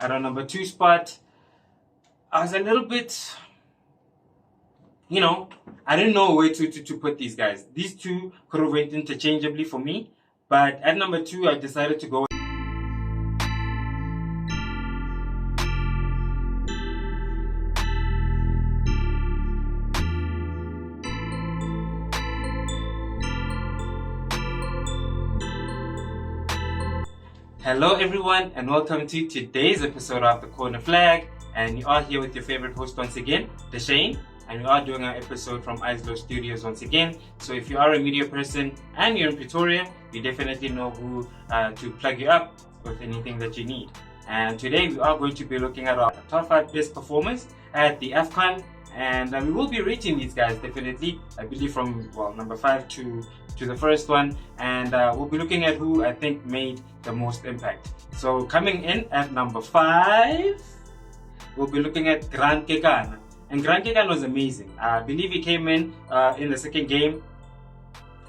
At our number 2 spot, I was a little bit, I didn't know where to put these guys. These two could have went interchangeably for me, but at number 2, I decided to go. Hello everyone and welcome to today's episode of The Corner Flag, and you are here with your favorite host once again, Deshane, and we are doing our episode from Islo Studios once again. So if you are a media person and you're in Pretoria, you definitely know who to plug you up with anything that you need. And today we are going to be looking at our top 5 best performers at the Afcon, and we will be rating these guys definitely, I believe from number 5 to the first one, and we'll be looking at who I think made the most impact. So coming in at number 5, we'll be looking at Grant Kekana, and Grant Kekana was amazing. I believe he came in the second game.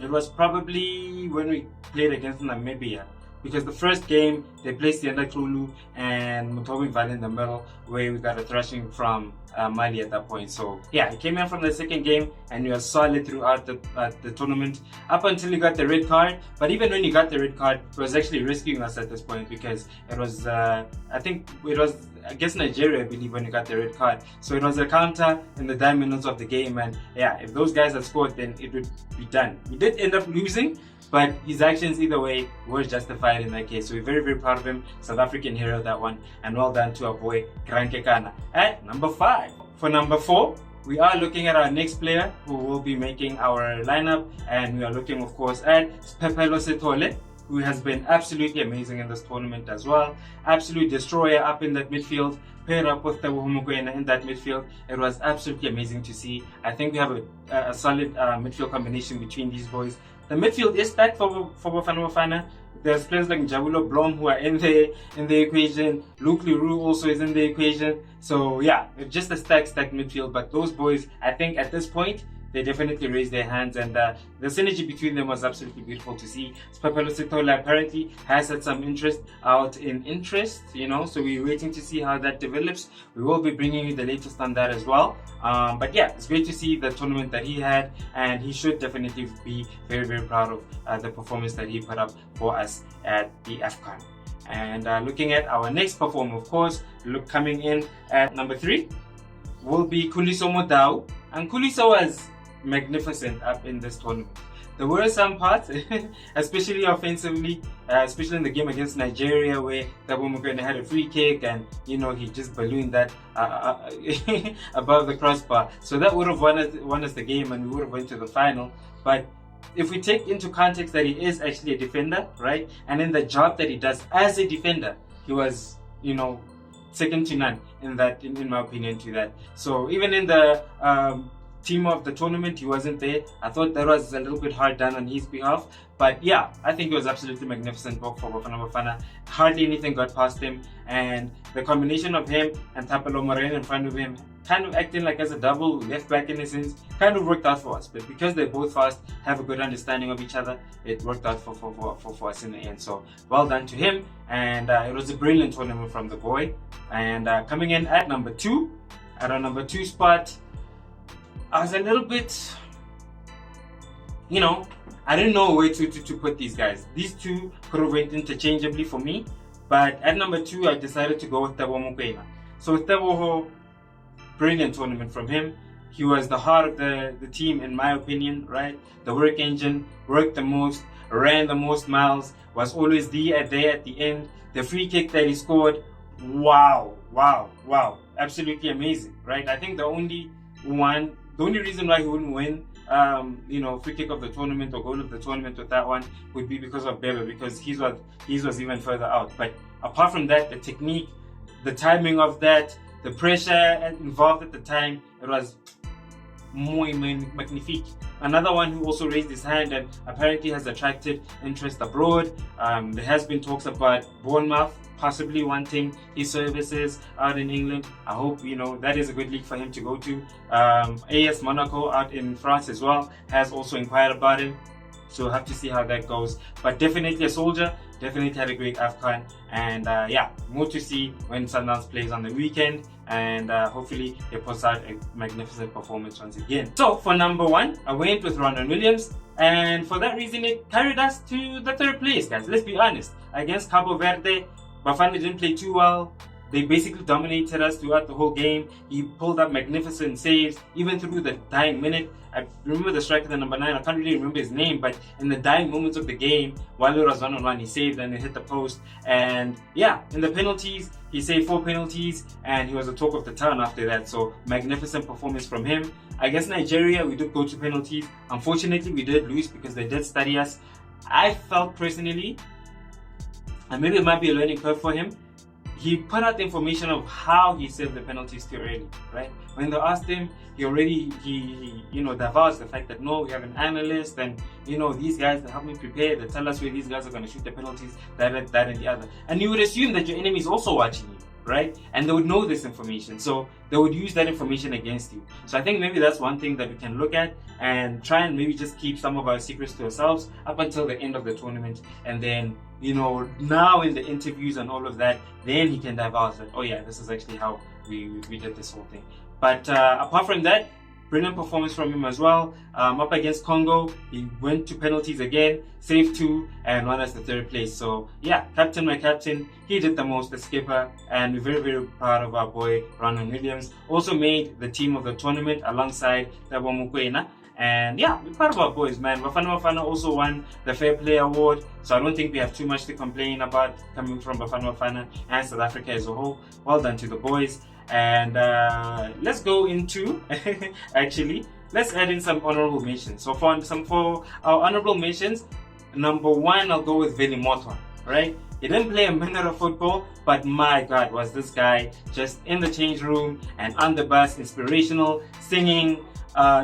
It was probably when we played against Namibia, because the first game they placed the Kulu and Mutomi Valley in the middle, where we got a thrashing from Mali at that point. So yeah, he came in from the second game and he was solid throughout the tournament up until he got the red card. But even when he got the red card, he was actually rescuing us at this point, because it was I think it was against Nigeria, I believe, when he got the red card. So it was a counter in the dying minutes of the game, and yeah, if those guys had scored, then it would be done. We did end up losing, but his actions either way were justified in that case. So we're very, very proud of him. South African hero, that one. And well done to our boy Grant Kekana at number 5. For number 4, we are looking at our next player who will be making our lineup. And we are looking, of course, at Pepelo Setole, who has been absolutely amazing in this tournament as well. Absolute destroyer up in that midfield. Paired up with Teboho Mokoena in that midfield. It was absolutely amazing to see. I think we have a solid midfield combination between these boys. The midfield is stacked for Bafana Bafana. There's players like Jabulo Blom who are in the equation. Luke Leroux also is in the equation. So yeah, it's just a stacked midfield. But those boys, I think at this point, they definitely raised their hands, and the synergy between them was absolutely beautiful to see. Pepelo Setole apparently has had some interest, so we're waiting to see how that develops. We will be bringing you the latest on that as well. But yeah, it's great to see the tournament that he had, and he should definitely be very, very proud of the performance that he put up for us at the Afcon. And looking at our next performer, of course, coming in at number 3 will be Khuliso Modau, and Khuliso was magnificent up in this tournament. There were some parts, especially offensively, especially in the game against Nigeria, where Teboho Mokoena had a free kick and he just ballooned that above the crossbar. So that would have won us the game, and we would have went to the final. But if we take into context that he is actually a defender, right, and in the job that he does as a defender, he was second to none in that, in my opinion, to that. So even in the team of the tournament, he wasn't there. I thought that was a little bit hard done on his behalf, but yeah, I think it was absolutely magnificent work for Bafana Bafana. Hardly anything got past him, and the combination of him and Thapelo Morena in front of him, kind of acting like as a double left back in a sense, kind of worked out for us. But because they're both fast, have a good understanding of each other, it worked out for us in the end. So well done to him, and it was a brilliant tournament from the boy. And coming in at number 2, at our number 2 spot, I was a little bit, I didn't know where to put these guys. These two could have went interchangeably for me, but at number 2, I decided to go with Teboho Mokoena. So with Teboho, brilliant tournament from him. He was the heart of the team, in my opinion, right? The work engine, worked the most, ran the most miles, was always there at the end. The free kick that he scored, wow, absolutely amazing, right? I think the only reason why he wouldn't win, free kick of the tournament or goal of the tournament with that one would be because of Bebe, because his was even further out. But apart from that, the technique, the timing of that, the pressure involved at the time, it was muy magnifique. Another one who also raised his hand and apparently has attracted interest abroad. There has been talks about Bournemouth possibly wanting his services out in England. I hope that is a good league for him to go to. AS Monaco out in France as well has also inquired about him. So we'll have to see how that goes. But definitely a soldier, definitely had a great Afcon, and more to see when Sundowns plays on the weekend, and hopefully they puts out a magnificent performance once again. So for number 1, I went with Ronwen Williams, and for that reason it carried us to the 3rd place, guys. Let's be honest. Against Cabo Verde, Bafana didn't play too well. They basically dominated us throughout the whole game. He pulled up magnificent saves, even through the dying minute. I remember the striker, the number 9, I can't really remember his name, but in the dying moments of the game, while it was 1-on-1, he saved and it hit the post. And yeah, in the penalties, he saved 4 penalties, and he was the talk of the town after that. So magnificent performance from him. Against Nigeria, we did go to penalties. Unfortunately, we did lose because they did study us. I felt personally, and maybe it might be a learning curve for him, he put out the information of how he saved the penalties too early, right? When they asked him, he divulged the fact that no, we have an analyst, and these guys that help me prepare, they tell us where these guys are going to shoot the penalties, that and the other. And you would assume that your enemy is also watching you, right? And they would know this information, so they would use that information against you. So I think maybe that's one thing that we can look at and try and maybe just keep some of our secrets to ourselves up until the end of the tournament, and then now in the interviews and all of that, then he can divulge that, oh yeah, this is actually how we did this whole thing. But apart from that, brilliant performance from him as well. Up against Congo, he went to penalties again, saved 2, and won us the 3rd place. So yeah, my captain, he did the most, the skipper, and we're very, very proud of our boy Ronwen Williams. Also made the team of the tournament alongside Thabo Mokoena. And yeah, we're proud of our boys, man. Bafana Bafana also won the Fair Play Award, so I don't think we have too much to complain about coming from Bafana Bafana and South Africa as a whole. Well done to the boys. And let's go into actually, let's add in some honorable mentions. So for our honorable mentions, number 1, I'll go with Veli Motwa, right? He didn't play a minute of football, but my God, was this guy just in the change room and on the bus, inspirational, singing,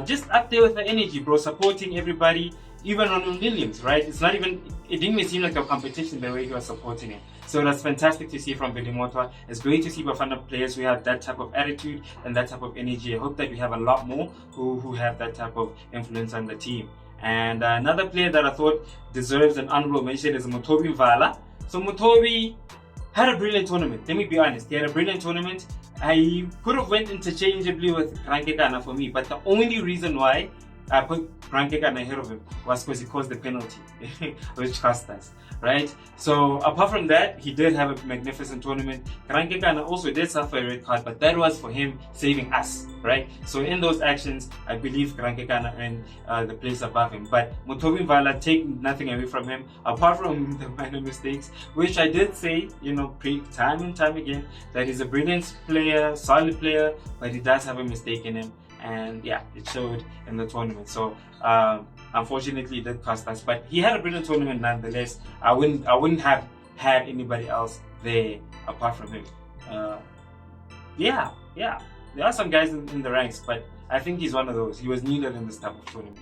just up there with the energy, bro, supporting everybody, even Ronwen Williams, right? It didn't even seem like a competition the way he was supporting him. So that's fantastic to see from Veli Motwa. It's great to see Bafana players who have that type of attitude and that type of energy. I hope that we have a lot more who have that type of influence on the team. And another player that I thought deserves an honorable mention is Mutobi Mvala. So Mutobi had a brilliant tournament. Let me be honest. He had a brilliant tournament. I could have went interchangeably with Rankekana for me, but the only reason why I put Rankekana ahead of him was because he caused the penalty, which cost us, right? So apart from that, he did have a magnificent tournament. Rankekana also did suffer a red card, but that was for him saving us, right? So in those actions, I believe Rankekana earned the place above him. But Mutobi Mvala, take nothing away from him, apart from the minor mistakes, which I did say, time and time again, that he's a brilliant player, solid player, but he does have a mistake in him. And yeah, it showed in the tournament. So unfortunately, it did cost us. But he had a brilliant tournament nonetheless. I wouldn't have had anybody else there apart from him. Yeah. There are some guys in the ranks, but I think he's one of those. He was needed in this type of tournament.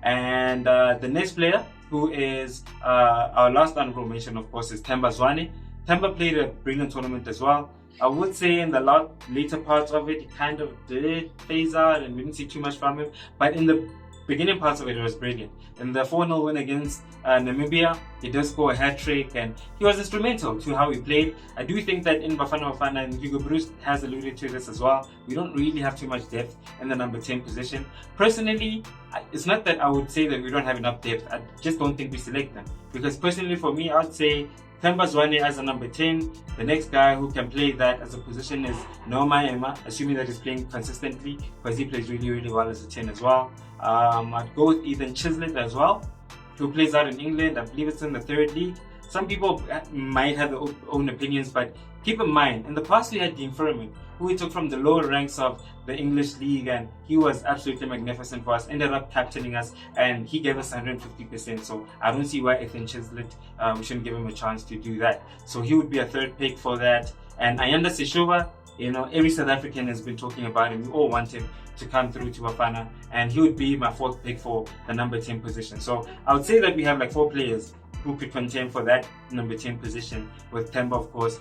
And the next player, who is our last honorable mention, of course, is Themba Zwane. Themba played a brilliant tournament as well. I would say in the later parts of it, he kind of did phase out and we didn't see too much from him. But in the beginning parts of it, it was brilliant. In the 4-0 win against Namibia, he did score a hat-trick and he was instrumental to how he played. I do think that in Bafana Bafana, and Hugo Bruce has alluded to this as well, we don't really have too much depth in the number 10 position. Personally, it's not that I would say that we don't have enough depth. I just don't think we select them. Because personally for me, I would say Themba Zwane as a number 10. The next guy who can play that as a position is Noma Emma, assuming that he's playing consistently, because he plays really, really well as a 10 as well. I'd go with Ethan Chislett as well, who plays out in England. I believe it's in the 3rd league. Some people might have their own opinions, but keep in mind, in the past we had Dean Furman, who we took from the lower ranks of the English league, and he was absolutely magnificent for us, ended up captaining us, and he gave us 150%. So I don't see why Ethan Chislett, we shouldn't give him a chance to do that. So he would be a 3rd pick for that. And Ayanda Seshova, every South African has been talking about him. We all want him to come through to Bafana, and he would be my 4th pick for the number 10 position. So I would say that we have like 4 players who could contend for that number 10 position, with Themba, of course,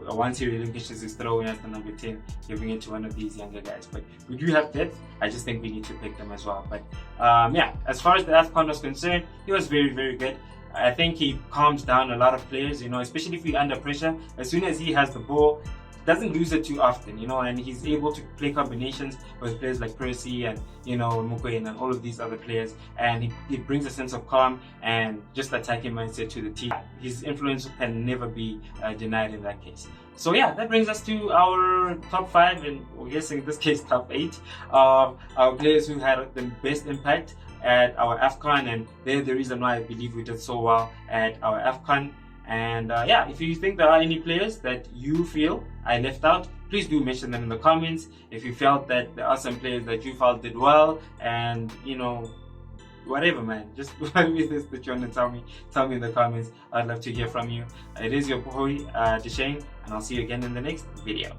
once he relinquishes his throw in as the number 10, giving it to one of these younger guys. But we do have depth. I just think we need to pick them as well. But yeah, as far as the Afcon was concerned, he was very, very good. I think he calms down a lot of players, especially if you're under pressure. As soon as he has the ball, doesn't lose it too often, and he's able to play combinations with players like Percy and, Mukwena and all of these other players, and he brings a sense of calm and just attacking mindset to the team. His influence can never be denied in that case. So yeah, that brings us to our top 5, and we're guessing in this case top 8 of our players who had the best impact at our Afcon, and they're the reason why I believe we did so well at our Afcon. And yeah, if you think there are any players that you feel I left out, please do mention them in the comments. If you felt that there are some players that you felt did well, and whatever, man, just whatever it is that you want to tell me in the comments. I'd love to hear from you. It is your boy Deshane, and I'll see you again in the next video.